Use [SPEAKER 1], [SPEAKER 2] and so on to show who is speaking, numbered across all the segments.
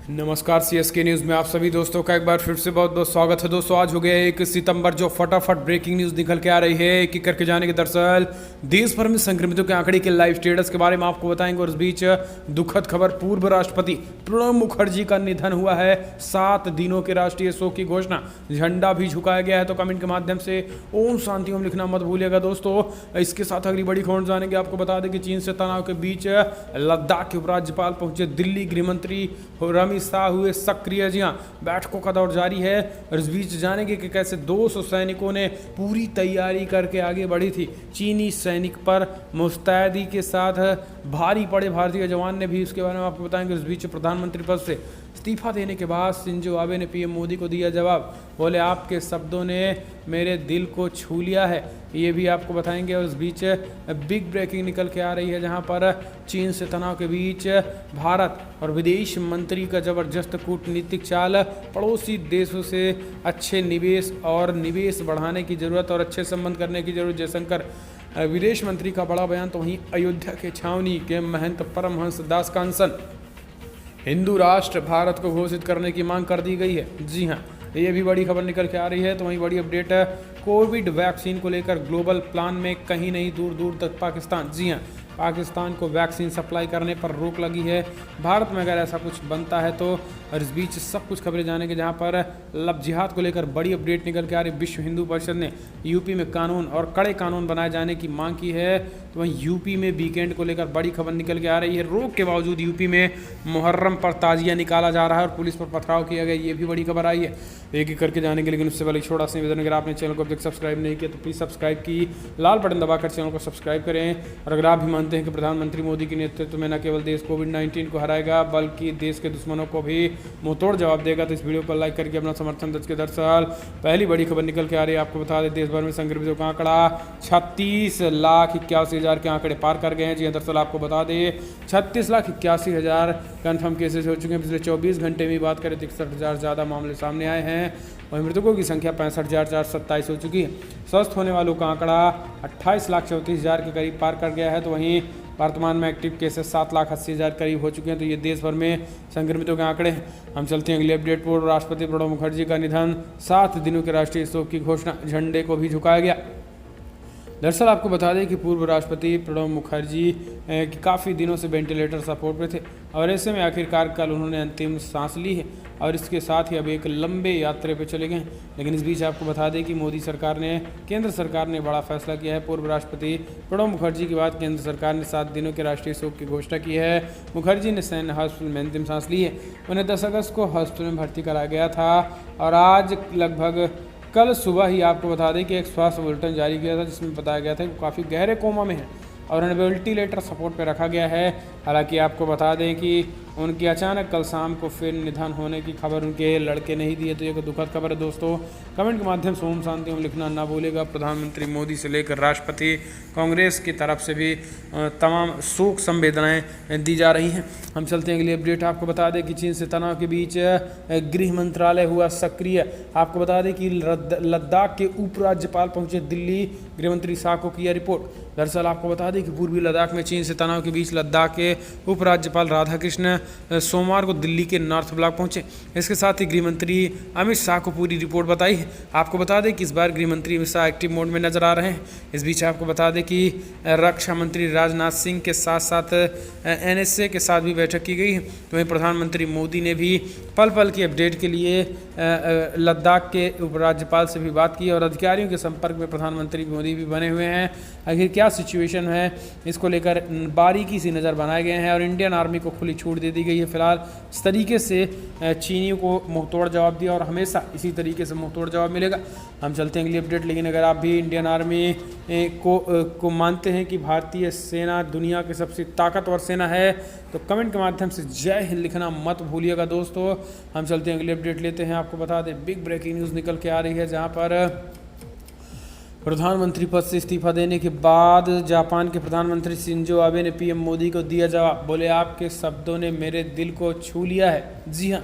[SPEAKER 1] नमस्कार CSK news में आप सभी दोस्तों का एक बार फिर से बहुत बहुत स्वागत है। दोस्तों आज हो गया 1 सितंबर, जो फटाफट ब्रेकिंग न्यूज़ निकल के आ रही है एक एक करके जाने के। दरअसल देश भर में संक्रमितों के आंकड़े के लाइव स्टेटस के बारे में आपको बताएंगे। और इस बीच दुखद खबर, पूर्व राष्ट्रपति प्रणब मुखर्जी का निधन हुआ है। 7 दिनों के राष्ट्रीय शोक की घोषणा, झंडा भी झुकाया गया है। तो कमेंट के माध्यम से ओम शांति ओम लिखना मत भूलिएगा दोस्तों। इसके साथ अगली बड़ी खबर जानेंगे। आपको बता दें कि चीन से तनाव के बीच लद्दाख के उपराज्यपाल पहुंचे दिल्ली। गृहमंत्री रमेश शाह हुए सक्रिय। जी हाँ, बैठकों का दौर जारी है। और इस बीच जानेंगे कि कैसे 200 सैनिकों ने पूरी तैयारी करके आगे बढ़ी थी। चीनी सैनिक पर मुस्तैदी के साथ भारी पड़े भारतीय जवान ने भी, इसके बारे में आपको बताएंगे। इस बीच प्रधानमंत्री पद से इस्तीफा देने के बाद शिंजो आबे ने पीएम मोदी को दिया जवाब। बोले आपके शब्दों ने मेरे दिल को छू लिया है, ये भी आपको बताएंगे। और इस बीच बिग ब्रेकिंग निकल के आ रही है, जहां पर चीन से तनाव के बीच भारत और विदेश मंत्री का जबरदस्त कूटनीतिक चाल। पड़ोसी देशों से अच्छे निवेश बढ़ाने की जरूरत और अच्छे संबंध करने की जरूरत, जयशंकर विदेश मंत्री का बड़ा बयान। तो वहीं अयोध्या के छावनी के महंत परमहंस दास कांसन हिंदू राष्ट्र भारत को घोषित करने की मांग कर दी गई है। जी हाँ, ये भी बड़ी खबर निकल के आ रही है। तो वहीं बड़ी अपडेट है, कोविड वैक्सीन को लेकर ग्लोबल प्लान में कहीं नहीं, दूर दूर तक पाकिस्तान। जी हाँ, पाकिस्तान को वैक्सीन सप्लाई करने पर रोक लगी है। भारत में अगर ऐसा कुछ बनता है तो। और इस बीच सब कुछ खबरें जानेंगे, जहां पर लव जिहाद को लेकर बड़ी अपडेट निकल के आ रही। विश्व हिंदू परिषद ने यूपी में कानून और कड़े कानून बनाए जाने की मांग की है। तो वहीं यूपी में वीकेंड को लेकर बड़ी खबर निकल के आ रही है। रोक के बावजूद यूपी में मुहर्रम पर ताजिया निकाला जा रहा है और पुलिस पर पथराव किया गया, ये भी बड़ी खबर आई है। एक एक करके जानेंगे, लेकिन उससे पहले छोटा सा निवेदन, अगर आपने चैनल को अब तक सब्सक्राइब नहीं किया तो प्लीज़ सब्सक्राइब की लाल बटन दबाकर चैनल को सब्सक्राइब करें। और अगर आप भी मानते हैं कि प्रधानमंत्री मोदी के नेतृत्व में न केवल देश कोविड-19 को हराएगा बल्कि देश के दुश्मनों को भी मुंहतोड़ जवाब देगा, तो इस वीडियो को लाइक करके अपना समर्थन दर्ज के। दरअसल पहली बड़ी खबर निकल के आ रही है। आपको बता दें, देश भर में संक्रमितों का आंकड़ा 36,81,000 के आंकड़े पार कर गए हैं। जी दरअसल आपको बता दें 36,81,000 कन्फर्म केसेज हो चुके हैं। पिछले 24 घंटे में बात करें तो 61,000 ज़्यादा मामले सामने आए हैं। वहीं मृतकों की संख्या 65,427 हो चुकी है। स्वस्थ होने वालों का आंकड़ा 28,34,000 के करीब पार कर गया है। तो वहीं वर्तमान में एक्टिव केसेस 7,80,000 करीब हो चुके हैं। तो ये देश भर में संक्रमितों के आंकड़े हैं। हम चलते हैं अगली अपडेट पर। राष्ट्रपति प्रणब मुखर्जी का निधन, 7 दिनों के राष्ट्रीय शोक की घोषणा, झंडे को भी झुकाया गया। दरअसल आपको बता दें कि पूर्व राष्ट्रपति प्रणब मुखर्जी की काफ़ी दिनों से वेंटिलेटर सपोर्ट पे थे और ऐसे में आखिरकार कल उन्होंने अंतिम सांस ली है और इसके साथ ही अब एक लंबे यात्रा पे चले गए हैं। लेकिन इस बीच आपको बता दें कि केंद्र सरकार ने बड़ा फैसला किया है। पूर्व राष्ट्रपति प्रणब मुखर्जी के बाद केंद्र सरकार ने 7 दिनों के राष्ट्रीय शोक की घोषणा की है। मुखर्जी ने सैन्य हॉस्पिटल में अंतिम सांस ली है। उन्हें 10 अगस्त को हॉस्पिटल में भर्ती कराया गया था और आज लगभग कल सुबह ही आपको बता दें कि एक स्वास्थ्य बुलेटिन जारी किया था, जिसमें बताया गया था कि काफ़ी गहरे कोमा में है और उन्हें वेंटिलेटर सपोर्ट पे रखा गया है। हालांकि आपको बता दें कि उनकी अचानक कल शाम को फिर निधन होने की खबर उनके लड़के ने ही दी है। तो ये दुखद खबर है दोस्तों। कमेंट के माध्यम से ओम शांति ओम लिखना ना भूलेगा। प्रधानमंत्री मोदी से लेकर राष्ट्रपति, कांग्रेस की तरफ से भी तमाम शोक संवेदनाएं दी जा रही हैं। हम चलते हैं अगली अपडेट। आपको बता दें कि चीन से तनाव के बीच गृह मंत्रालय हुआ सक्रिय। आपको बता दें कि लद्दाख के उपराज्यपाल पहुंचे दिल्ली। गृहमंत्री शाह को किया रिपोर्ट। दरअसल आपको बता दें कि पूर्वी लद्दाख में चीन से तनाव के बीच लद्दाख के उपराज्यपाल राधाकृष्ण सोमवार को दिल्ली के नॉर्थ ब्लॉक पहुंचे। इसके साथ ही गृहमंत्री अमित शाह को पूरी रिपोर्ट बताई है। आपको बता दें कि इस बार गृहमंत्री अमित शाह एक्टिव मोड में नजर आ रहे हैं। इस बीच आपको बता दें कि रक्षा मंत्री राजनाथ सिंह के साथ साथ NSA के साथ भी बैठक की गई है। तो वहीं प्रधानमंत्री मोदी ने भी पल पल की अपडेट के लिए लद्दाख के उपराज्यपाल से भी बात की और अधिकारियों के संपर्क में प्रधानमंत्री मोदी भी बने हुए हैं। आखिर क्या सिचुएशन है, इसको लेकर बारीकी से नज़र बनाए गए हैं और इंडियन आर्मी को खुली छूट दे दी गई है। फिलहाल इस तरीके से चीनियों को मुंहतोड़ जवाब दिया और हमेशा इसी तरीके से मुंहतोड़ जवाब मिलेगा। हम चलते हैं अगली अपडेट। लेकिन अगर आप भी इंडियन आर्मी को मानते हैं कि भारतीय सेना दुनिया की सबसे ताकतवर सेना है तो कमेंट के माध्यम से जय हिंद लिखना मत भूलिएगा दोस्तों। हम चलते हैं अगली अपडेट लेते हैं। आपको बता दें बिग ब्रेकिंग न्यूज़ निकल के आ रही है, जहाँ पर प्रधानमंत्री पद से इस्तीफा देने के बाद जापान के प्रधानमंत्री शिंजो आबे ने पीएम मोदी को दिया जवाब। बोले आपके शब्दों ने मेरे दिल को छू लिया है। जी हाँ,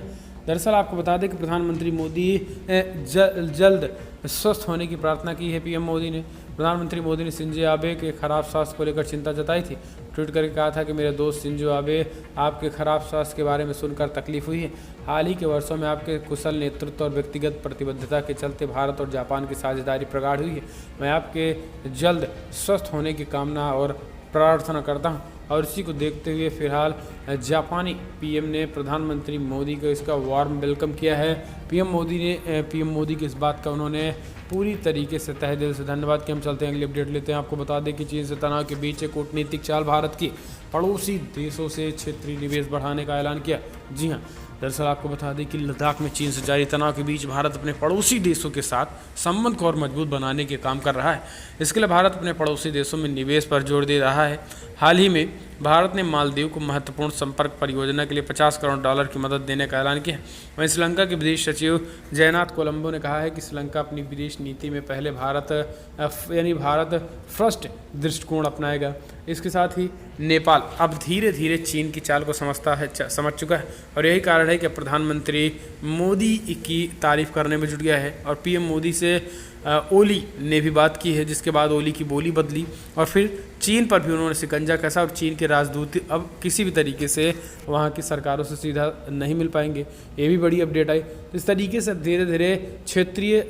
[SPEAKER 1] दरअसल आपको बता दें कि प्रधानमंत्री मोदी जल्द स्वस्थ होने की प्रार्थना की है। पीएम मोदी ने प्रधानमंत्री मोदी ने शिंजो आबे के खराब स्वास्थ्य को लेकर चिंता जताई थी। ट्वीट करके कहा था कि मेरे दोस्त शिंजो आबे, आपके खराब स्वास्थ्य के बारे में सुनकर तकलीफ हुई है। हाल ही के वर्षों में आपके कुशल नेतृत्व और व्यक्तिगत प्रतिबद्धता के चलते भारत और जापान की साझेदारी प्रगाढ़ हुई है। मैं आपके जल्द स्वस्थ होने की कामना और प्रार्थना करता हूँ। और इसी को देखते हुए फिलहाल जापानी पीएम ने प्रधानमंत्री मोदी को इसका वार्म वेलकम किया है। पीएम मोदी की इस बात का उन्होंने पूरी तरीके से तहे दिल से धन्यवाद किया। हम चलते हैं अगली अपडेट लेते हैं। आपको बता दें कि चीन से तनाव के बीच एक कूटनीतिक चाल भारत की पड़ोसी देशों से क्षेत्रीय निवेश बढ़ाने का ऐलान किया। जी हाँ, दरअसल आपको बता दें कि लद्दाख में चीन से जारी तनाव के बीच भारत अपने पड़ोसी देशों के साथ संबंध को और मजबूत बनाने के काम कर रहा है। इसके लिए भारत अपने पड़ोसी देशों में निवेश पर जोर दे रहा है। हाल ही में भारत ने मालदीव को महत्वपूर्ण संपर्क परियोजना के लिए $50 करोड़ की मदद देने का ऐलान किया। वहीं श्रीलंका के विदेश सचिव जयनाथ कोलंबो ने कहा है कि श्रीलंका अपनी विदेश नीति में पहले भारत फर्स्ट दृष्टिकोण अपनाएगा। इसके साथ ही नेपाल अब धीरे धीरे चीन की चाल को समझ चुका है और यही कारण है कि प्रधानमंत्री मोदी की तारीफ करने में जुट गया है। और पीएम मोदी से ओली ने भी बात की है, जिसके बाद ओली की बोली बदली और फिर चीन पर भी उन्होंने शिकंजा कसा। और चीन के राजदूत अब किसी भी तरीके से वहाँ की सरकारों से सीधा नहीं मिल पाएंगे। ये भी बड़ी अपडेट आई। इस तरीके से धीरे धीरे क्षेत्रीय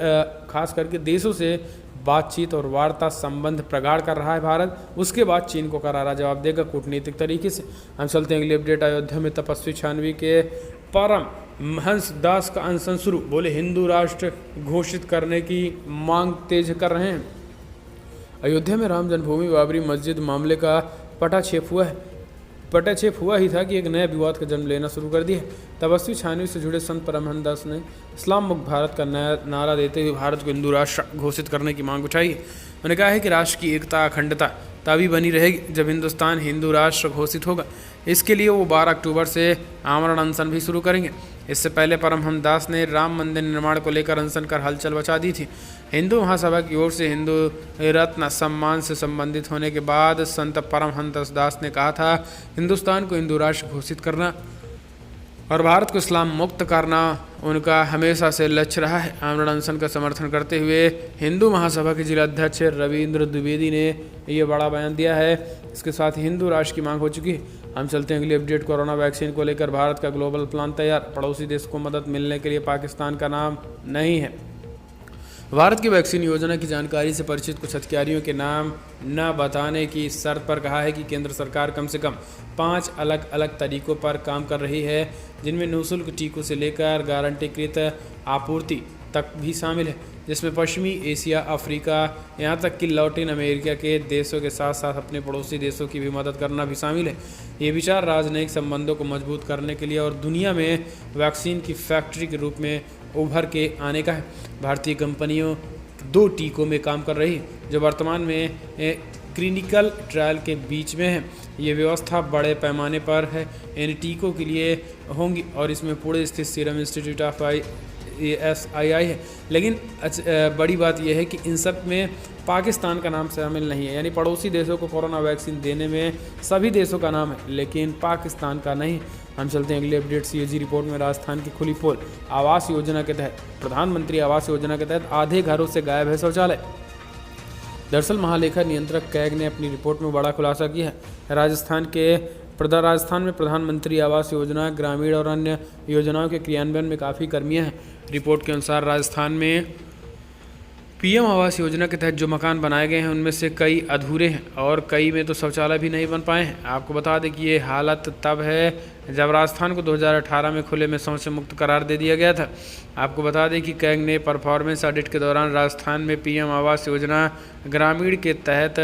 [SPEAKER 1] खास करके देशों से बातचीत और वार्ता संबंध प्रगाढ़ कर रहा है भारत। उसके बाद चीन को करारा जवाब देगा कूटनीतिक तरीके से। हम चलते हैं अगली अपडेट। अयोध्या में तपस्वी छानवी के परम हंस दास का अनशन शुरू, बोले हिंदू राष्ट्र घोषित करने की मांग तेज कर रहे हैं। अयोध्या में राम जन्मभूमि बाबरी मस्जिद मामले का पटाक्षेप हुआ ही था कि एक नया विवाद का जन्म लेना शुरू कर दिया। तपस्वी छानवी से जुड़े संत परमहंस दास ने इस्लाम मुक्त भारत का नया नारा देते हुए भारत को हिंदू राष्ट्र घोषित करने की मांग उठाई है। उन्होंने कहा है कि राष्ट्र की एकता अखंडता तभी बनी रहेगी जब हिंदुस्तान हिंदू राष्ट्र घोषित होगा। इसके लिए वो 12 अक्टूबर से आमरण अनशन भी शुरू करेंगे। इससे पहले परमहंस दास ने राम मंदिर निर्माण को लेकर अनशन कर हलचल मचा दी थी। हिंदू महासभा की ओर से हिंदू रत्न सम्मान से संबंधित होने के बाद संत परमहंस दास ने कहा था, हिंदुस्तान को हिंदू राष्ट्र घोषित करना और भारत को इस्लाम मुक्त करना उनका हमेशा से लक्ष्य रहा है। आमरण अनशन का समर्थन करते हुए हिंदू महासभा के जिला अध्यक्ष रविंद्र द्विवेदी ने ये बड़ा बयान दिया है। इसके साथ हिंदू राष्ट्र की मांग हो चुकी है। हम चलते हैं अगली अपडेट। कोरोना वैक्सीन को लेकर भारत का ग्लोबल प्लान तैयार, पड़ोसी देश को मदद मिलने के लिए पाकिस्तान का नाम नहीं है। भारत की वैक्सीन योजना की जानकारी से परिचित कुछ अधिकारियों के नाम न बताने की शर्त पर कहा है कि केंद्र सरकार कम से कम 5 अलग अलग तरीकों पर काम कर रही है, जिनमें निःशुल्क टीकों से लेकर गारंटीकृत आपूर्ति तक भी शामिल है, जिसमें पश्चिमी एशिया, अफ्रीका, यहाँ तक कि लैटिन अमेरिका के देशों के साथ साथ अपने पड़ोसी देशों की भी मदद करना भी शामिल है। ये विचार राजनयिक संबंधों को मजबूत करने के लिए और दुनिया में वैक्सीन की फैक्ट्री के रूप में उभर के आने का है। भारतीय कंपनियों 2 टीकों में काम कर रही है जो वर्तमान में क्लिनिकल ट्रायल के बीच में है। ये व्यवस्था बड़े पैमाने पर है इन टीकों के लिए होंगी और इसमें पुणे स्थित सीरम इंस्टीट्यूट ऑफ SII है। लेकिन बड़ी बात यह है कि इन सब में पाकिस्तान का नाम शामिल नहीं है, यानी पड़ोसी देशों को कोरोना वैक्सीन देने में सभी देशों का नाम है लेकिन पाकिस्तान का नहीं। हम चलते हैं अगले अपडेट। CAG रिपोर्ट में राजस्थान की खुली पोल, आवास योजना के तहत प्रधानमंत्री आवास योजना के तहत आधे घरों से गायब है शौचालय। दरअसल महालेखा नियंत्रक कैग ने अपनी रिपोर्ट में बड़ा खुलासा किया है। राजस्थान में प्रधानमंत्री आवास योजना, ग्रामीण और अन्य योजनाओं के क्रियान्वयन में काफ़ी कमियां हैं। रिपोर्ट के अनुसार राजस्थान में PM आवास योजना के तहत जो मकान बनाए गए हैं उनमें से कई अधूरे हैं और कई में तो शौचालय भी नहीं बन पाए हैं। आपको बता दें कि ये हालत तब है जब राजस्थान को 2018 में खुले में शौच से मुक्त करार दे दिया गया था। आपको बता दें कि कैग ने परफॉर्मेंस ऑडिट के दौरान राजस्थान में PM आवास योजना ग्रामीण के तहत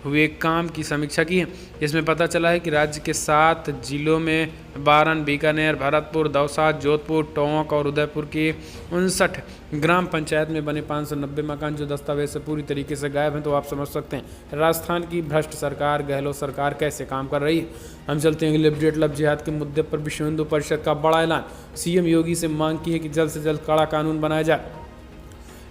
[SPEAKER 1] हुए काम की समीक्षा की है। इसमें पता चला है कि राज्य के 7 जिलों में बारन, बीकानेर, भरतपुर, दौसा, जोधपुर, टोंक और उदयपुर की 59 ग्राम पंचायत में बने 590 मकान जो दस्तावेज से पूरी तरीके से गायब हैं। तो आप समझ सकते हैं राजस्थान की भ्रष्ट सरकार, गहलोत सरकार कैसे काम कर रही है। हम चलते हैं अगले अपडेट। लव जिहाद के मुद्दे पर विश्व हिंदू परिषद का बड़ा ऐलान, CM योगी से मांग की है कि जल्द से जल्द कड़ा कानून बनाया जाए।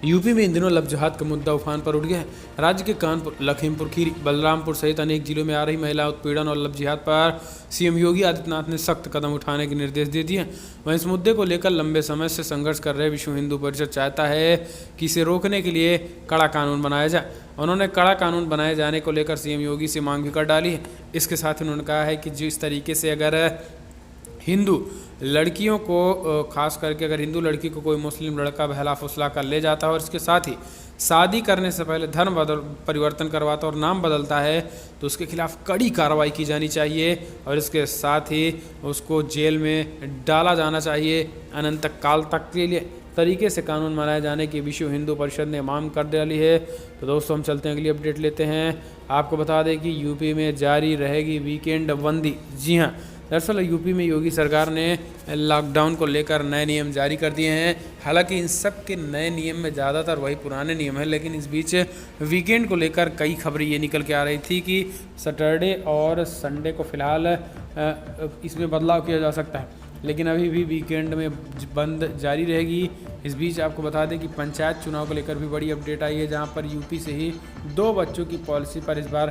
[SPEAKER 1] यूपी में इन दिनों लव जिहाद का मुद्दा उफान पर उठ गया है। राज्य के कानपुर, लखीमपुर खीरी, बलरामपुर सहित अनेक जिलों में आ रही महिला उत्पीड़न और लव जिहाद पर सीएम योगी आदित्यनाथ ने सख्त कदम उठाने के निर्देश दे दिए हैं। वहीं इस मुद्दे को लेकर लंबे समय से संघर्ष कर रहे विश्व हिंदू परिषद चाहता है कि इसे रोकने के लिए कड़ा कानून बनाया जाए। उन्होंने कड़ा कानून बनाए जाने को लेकर सीएम योगी से मांग भी कर डाली है। इसके साथ ही उन्होंने कहा है कि जिस तरीके से अगर हिंदू लड़कियों को खास करके अगर हिंदू लड़की को कोई मुस्लिम लड़का बहला फुसला कर ले जाता है और इसके साथ ही शादी करने से पहले धर्म परिवर्तन करवाता और नाम बदलता है तो उसके खिलाफ कड़ी कार्रवाई की जानी चाहिए और इसके साथ ही उसको जेल में डाला जाना चाहिए अनंत काल तक के लिए। तरीके से कानून बनाए जाने की विश्व हिंदू परिषद ने मांग कर डाली है। तो दोस्तों हम चलते हैं अगली अपडेट लेते हैं। आपको बता दें कि यूपी में जारी रहेगी वीकेंड बंदी। जी हाँ, दरअसल यूपी में योगी सरकार ने लॉकडाउन को लेकर नए नियम जारी कर दिए हैं। हालांकि इन सब के नए नियम में ज़्यादातर वही पुराने नियम हैं, लेकिन इस बीच वीकेंड को लेकर कई खबरें ये निकल के आ रही थी कि सैटरडे और संडे को फ़िलहाल इसमें बदलाव किया जा सकता है, लेकिन अभी भी वीकेंड में बंद जारी रहेगी। इस बीच आपको बता दें कि पंचायत चुनाव को लेकर भी बड़ी अपडेट आई है, जहां पर यूपी से ही 2 बच्चों की पॉलिसी पर इस बार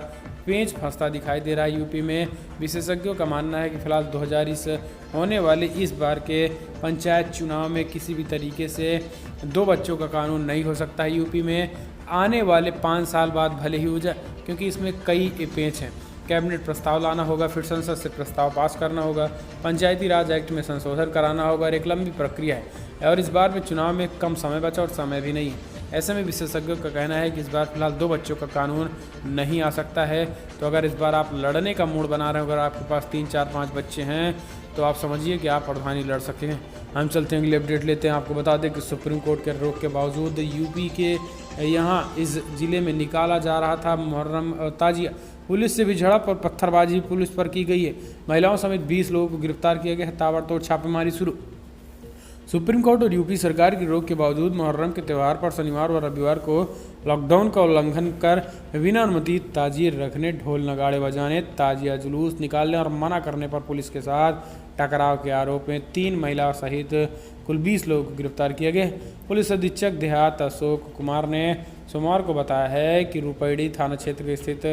[SPEAKER 1] पेंच फंसता दिखाई दे रहा है। यूपी में विशेषज्ञों का मानना है कि फिलहाल 2020 होने वाले इस बार के पंचायत चुनाव में किसी भी तरीके से 2 बच्चों का कानून नहीं हो सकता है। यूपी में आने वाले 5 साल बाद भले ही हो जाए, क्योंकि इसमें कई पेंच हैं। कैबिनेट प्रस्ताव लाना होगा, फिर संसद से प्रस्ताव पास करना होगा, पंचायती राज एक्ट में संशोधन कराना होगा और एक लंबी प्रक्रिया है। और इस बार में चुनाव में कम समय बचा और समय भी नहीं है। ऐसे में विशेषज्ञों का कहना है कि इस बार फिलहाल 2 बच्चों का कानून नहीं आ सकता है। तो अगर इस बार आप लड़ने का मूड बना रहे हो, अगर आपके पास 3, 4, 5 बच्चे हैं तो आप समझिए कि आप प्रधानी लड़ सकते हैं। हम चलते हैं अगली अपडेट लेते हैं। आपको बता दें कि सुप्रीम कोर्ट के रोक के बावजूद यूपी के यहाँ इस जिले में निकाला जा रहा था मुहर्रम ताजिया। पुलिस से भी झड़प और पत्थरबाजी पुलिस पर की गई है। महिलाओं समेत 20 लोगों को गिरफ्तार किया गया है। ताबड़तोड़ छापेमारी शुरू। सुप्रीम कोर्ट और यूपी सरकार की रोक के बावजूद मुहर्रम के त्यौहार पर शनिवार और रविवार को लॉकडाउन का उल्लंघन कर बिना अनुमति ताजिए रखने, ढोल नगाड़े बजाने, ताजिया जुलूस निकालने और मना करने पर पुलिस के साथ टकराव के आरोप में 3 महिला सहित कुल 20 लोगों को गिरफ्तार किया गया। पुलिस अधीक्षक देहात अशोक कुमार ने सोमवार को बताया है कि रुपैड़ी थाना क्षेत्र के स्थित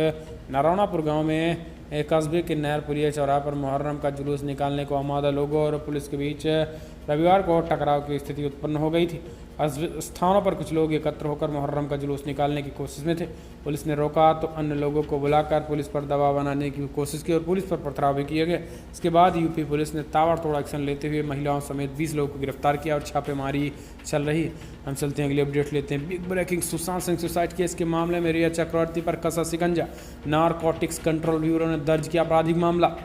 [SPEAKER 1] नारायणापुर गांव में कस्बे के नहरपुरिया चौराहे पर मुहर्रम का जुलूस निकालने को आमादा लोगों और पुलिस के बीच रविवार को टकराव की स्थिति उत्पन्न हो गई थी। स्थानों पर कुछ लोग एकत्र होकर मुहर्रम का जुलूस निकालने की कोशिश में थे। पुलिस ने रोका तो अन्य लोगों को बुलाकर पुलिस पर दबाव बनाने की कोशिश की और पुलिस पर पथराव भी किया गया। इसके बाद यूपी पुलिस ने ताबड़तोड़ एक्शन लेते हुए महिलाओं समेत 20 लोगों को गिरफ्तार किया और छापेमारी चल रही है। हम चलते हैं अगली अपडेट लेते हैं। Big breaking, Sushant Singh suicide case के मामले में रिया चक्रवर्ती पर कसा शिकंजा। नारकोटिक्स कंट्रोल ब्यूरो ने दर्ज किया आपराधिक मामला।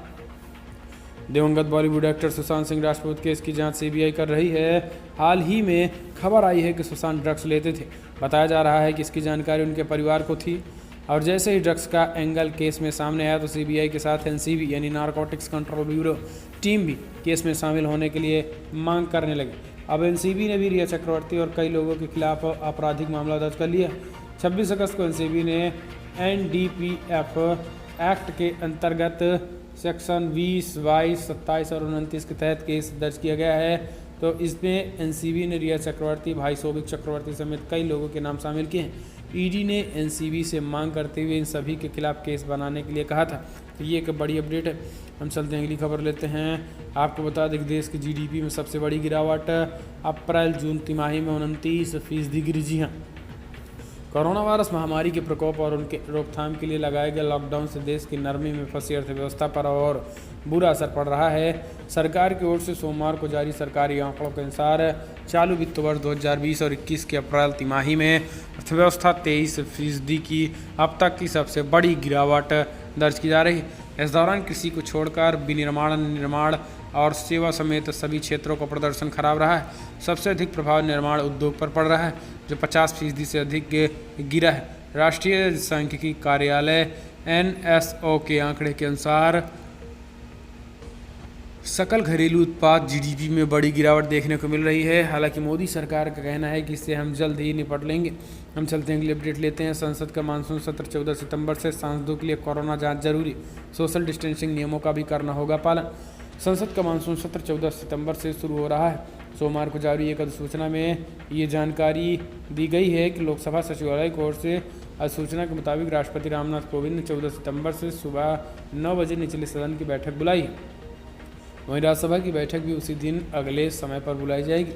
[SPEAKER 1] दिवंगत बॉलीवुड एक्टर सुशांत सिंह राजपूत केस की जांच सीबीआई कर रही है। हाल ही में खबर आई है कि सुशांत ड्रग्स लेते थे। बताया जा रहा है कि इसकी जानकारी उनके परिवार को थी और जैसे ही ड्रग्स का एंगल केस में सामने आया तो सीबीआई के साथ एनसीबी यानी नारकोटिक्स कंट्रोल ब्यूरो टीम भी केस में शामिल होने के लिए मांग करने लगे। अब एनसीबी ने भी रिया चक्रवर्ती और कई लोगों के खिलाफ आपराधिक मामला दर्ज कर लिया। 26 अगस्त को एनसीबी ने एनडीपीएफ एक्ट के अंतर्गत सेक्शन 20, 22, 27 और 29 के तहत केस दर्ज किया गया है। तो इसमें एनसीबी ने रिया चक्रवर्ती, भाई शोभिक चक्रवर्ती समेत कई लोगों के नाम शामिल किए हैं। ईडी ने एनसीबी से मांग करते हुए इन सभी के खिलाफ केस बनाने के लिए कहा था। तो ये एक बड़ी अपडेट है। हम चलते हैं अगली खबर लेते हैं। आपको बता दें कि देश की जीडीपी में सबसे बड़ी गिरावट अप्रैल-जून तिमाही में 29% गिरी। जी हाँ, कोरोना वायरस महामारी के प्रकोप और उनके रोकथाम के लिए लगाए गए लॉकडाउन से देश की नरमी में फंसी अर्थव्यवस्था पर और बुरा असर पड़ रहा है। सरकार की ओर से सोमवार को जारी सरकारी आंकड़ों के अनुसार चालू वित्त वर्ष 2020 और 21 के अप्रैल तिमाही में अर्थव्यवस्था 23% की अब तक की सबसे बड़ी गिरावट दर्ज की जा रही है। इस दौरान कृषि को छोड़कर विनिर्माण, निर्माण और सेवा समेत सभी क्षेत्रों का प्रदर्शन खराब रहा है। सबसे अधिक प्रभाव निर्माण उद्योग पर पड़ रहा है, जो 50% से अधिक गिरा है। राष्ट्रीय सांख्यिकी कार्यालय NSO के आंकड़े के अनुसार सकल घरेलू उत्पाद जीडीपी में बड़ी गिरावट देखने को मिल रही है। हालांकि मोदी सरकार का कहना है कि इससे हम जल्द ही निपट लेंगे। हम चलते हैं अगली अपडेट लेते हैं। संसद का मानसून सत्र 14 सितंबर से सांसदों के लिए कोरोना जांच जरूरी, सोशल डिस्टेंसिंग नियमों का भी करना होगा पालन। संसद का मानसून सत्र 14 सितंबर से शुरू हो रहा है। सोमवार को जारी एक अधिसूचना में ये जानकारी दी गई है कि लोकसभा सचिवालय की ओर से अधिसूचना के मुताबिक राष्ट्रपति रामनाथ कोविंद ने 14 सितंबर से सुबह 9 बजे निचले सदन की बैठक बुलाई है। वहीं राज्यसभा की बैठक भी उसी दिन अगले समय पर बुलाई जाएगी।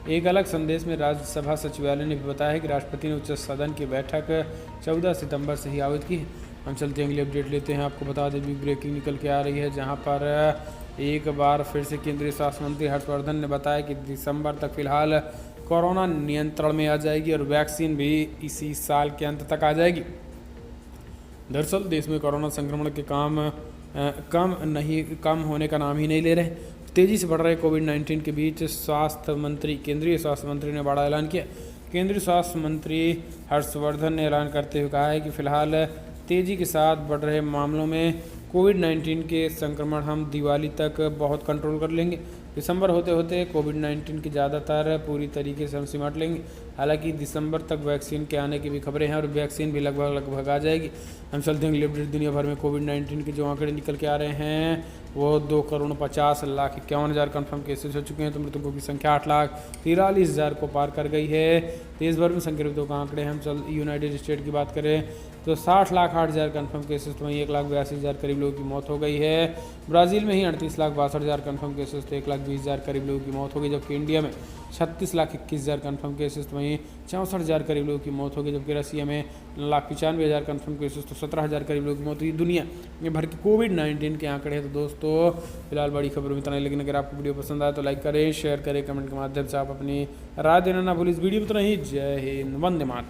[SPEAKER 1] एक अलग संदेश में राज्यसभा सचिवालय ने भी बताया है कि राष्ट्रपति ने उच्च सदन की बैठक 14 सितंबर से ही आहूत की है। हम चलते हैं अगली अपडेट लेते हैं। आपको बता दें बिग ब्रेकिंग निकल के आ रही है, जहां पर एक बार फिर से केंद्रीय स्वास्थ्य मंत्री हर्षवर्धन ने बताया कि दिसंबर तक फिलहाल कोरोना नियंत्रण में आ जाएगी और वैक्सीन भी इसी साल के अंत तक आ जाएगी। दरअसल देश में कोरोना संक्रमण के कम होने का नाम ही नहीं ले रहे। तेजी से बढ़ रहे कोविड-19 के बीच केंद्रीय स्वास्थ्य मंत्री ने बड़ा ऐलान किया। केंद्रीय स्वास्थ्य मंत्री हर्षवर्धन ने ऐलान करते हुए कहा है कि फिलहाल तेजी के साथ बढ़ रहे मामलों में कोविड-19 के संक्रमण हम दिवाली तक बहुत कंट्रोल कर लेंगे। दिसंबर होते होते कोविड-19 की ज़्यादातर पूरी तरीके से हम सिमट लेंगे। हालांकि दिसंबर तक वैक्सीन के आने की भी खबरें हैं और वैक्सीन भी लगभग आ जाएगी। हम चलते हैं अपडेट। दुनिया भर में कोविड-19 के जो आंकड़े निकल के आ रहे हैं वो 2,50,51,000 कन्फर्म केसेस हो चुके हैं, तो मृतकों की संख्या 8,43,000 को पार कर गई है। देश भर में संक्रमितों का आंकड़े हम यूनाइटेड स्टेट की बात करें तो 60,08,000 कन्फर्म केसेस, तो वहीं 1,82,000 करीब लोगों की मौत हो गई है। ब्राज़ील में ही 38,62,000 कन्फर्म केसेस, तो 1,20,000 करीब लोगों की मौत हो गई। जबकि इंडिया में 36,21,000 कन्फर्म केसेस, तो वहीं 64,000 करीब लोगों की मौत हो गई। जबकि रसिया में 9,95,000 कन्फर्म केसेस, तो 17,000 करीब लोगों की मौत हुई। दुनिया ये भर के कोविड-19 के आंकड़े हैं। तो दोस्तों फिलहाल बड़ी खबर में इतना ही, लेकिन अगर आपको वीडियो पसंद आए तो लाइक करें, शेयर करें, कमेंट के माध्यम से आप अपनी राय देना ना भूलिए। इस वीडियो में इतना ही। जय हिंद, वंदे मातरम।